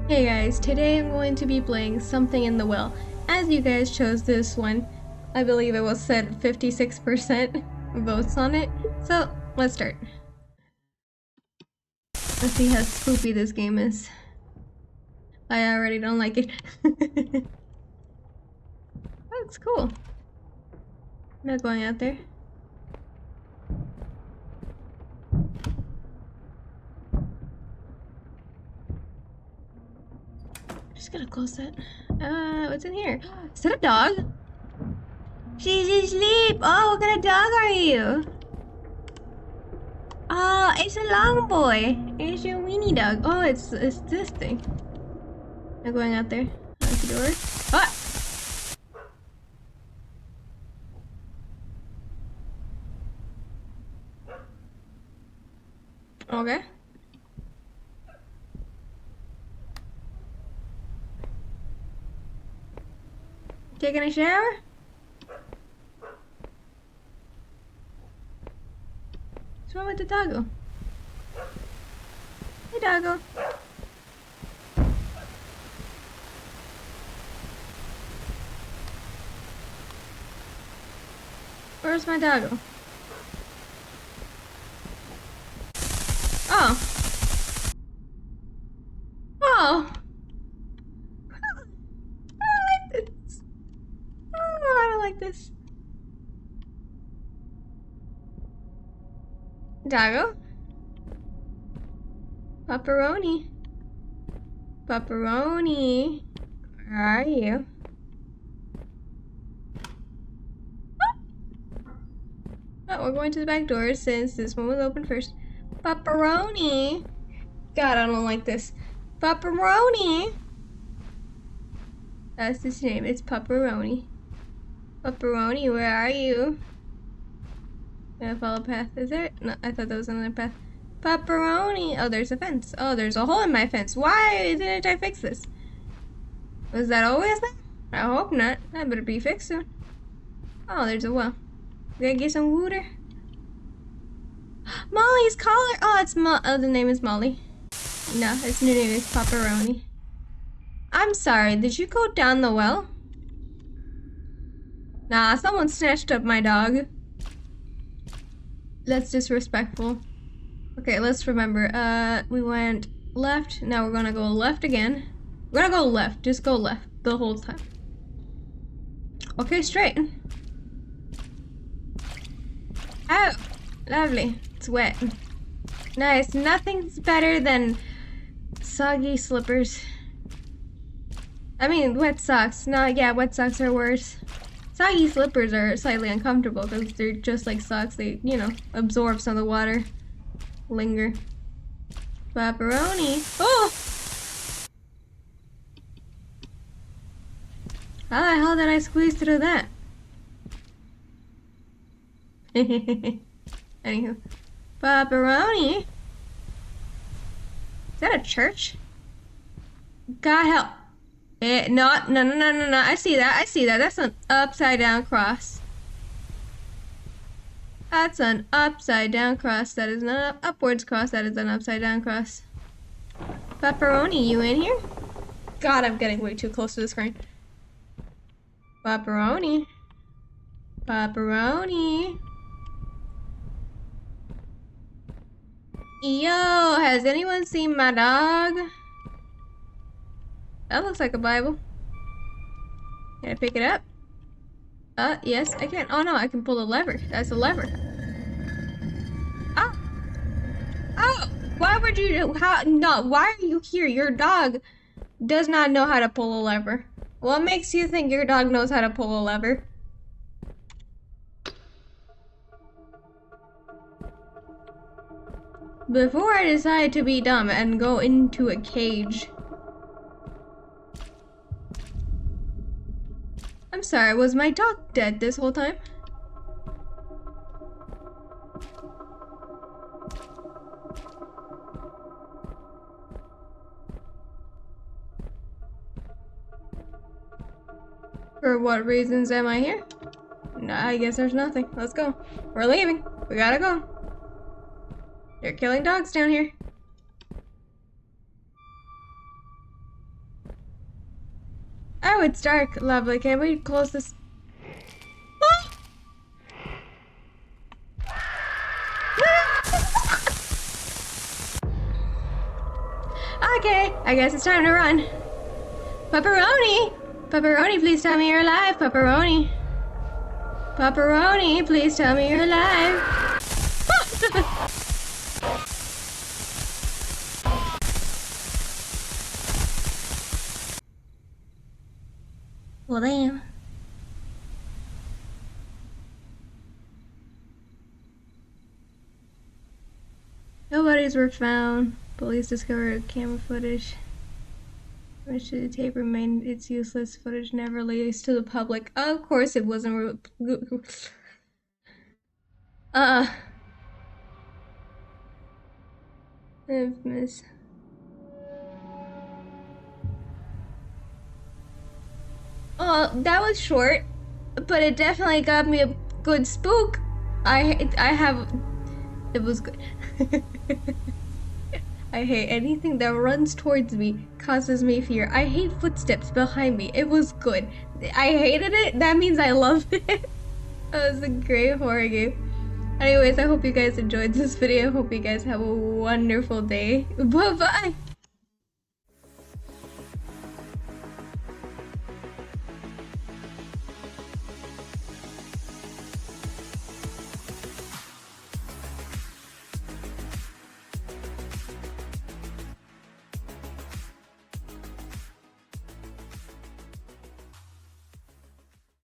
Hey guys, today I'm going to be playing Something in the Well. As you guys chose this one, I believe it was set 56% votes on it, so let's start. Let's see how spoopy this game is. I already don't like it. That's cool. I'm not going out there. Just gotta close that. What's in here? Is that a dog? She's asleep. Oh, what kind of dog are you? Oh, it's a long boy. It's your weenie dog. Oh, it's this thing. I'm going out there. Out the door. Ah! Okay. Taking a shower? What's wrong with the doggo? Hey, doggo. Where's my doggo? Oh. Oh. I don't like this. Oh, I don't like this. Doggo? Pupperonie. Pupperonie. Where are you? Oh, we're going to the back door since this one was open first. Pupperonie. God, I don't like this. Pupperonie. That's his name. It's Pupperonie. Pupperonie, where are you? Gonna follow path. Is there? No, I thought that was another path. Pupperonie. Oh, there's a fence. Oh, there's a hole in my fence. Why didn't I fix this? Was that always there? I hope not. That better be fixed soon. Oh, there's a well. Gotta get some water. Molly's collar. Oh, it's the name is Molly. No, its new name is Pupperonie. I'm sorry. Did you go down the well? Nah, someone snatched up my dog. That's disrespectful. Okay, let's remember. We went left. Now we're gonna go left again. We're gonna go left. Just go left the whole time. Okay, straight. Oh, lovely. It's wet. Nice. Nothing's better than soggy slippers. I mean, wet socks. No, yeah, wet socks are worse. Soggy slippers are slightly uncomfortable because they're just like socks. They, you know, absorb some of the water. Linger. Pupperonie. Oh! How the hell did I squeeze through that? Anywho. Pupperonie. Is that a church? God help. No. I see that. That's an upside down cross. That's an upside down cross. That is not an upwards cross. That is an upside down cross. Pupperonie, you in here? God, I'm getting way too close to the screen. Pupperonie. Pupperonie. Yo, has anyone seen my dog? That looks like a Bible. Can I pick it up? Yes, I can. Oh no, I can pull the lever. That's a lever. Ah! Oh! Why would you why are you here? Your dog does not know how to pull a lever. What makes you think your dog knows how to pull a lever? Before I decide to be dumb and go into a cage. I'm sorry, was my dog dead this whole time? For what reasons am I here? Nah, I guess there's nothing. Let's go. We're leaving. We gotta go. They're killing dogs down here. Oh, it's dark. Lovely. Can we close this? Okay, I guess it's time to run. Pupperonie! Pupperonie, please tell me you're alive, Pupperonie. Pupperonie, please tell me you're alive. Well, damn. No bodies were found. Police discovered camera footage. Which the tape remained its useless footage never released to the public. Of course it wasn't infamous. Oh, that was short, but it definitely got me a good spook. It was good. I hate anything that runs towards me, causes me fear. I hate footsteps behind me. It was good. I hated it. That means I loved it. That was a great horror game. Anyways, I hope you guys enjoyed this video. I hope you guys have a wonderful day. Bye-bye.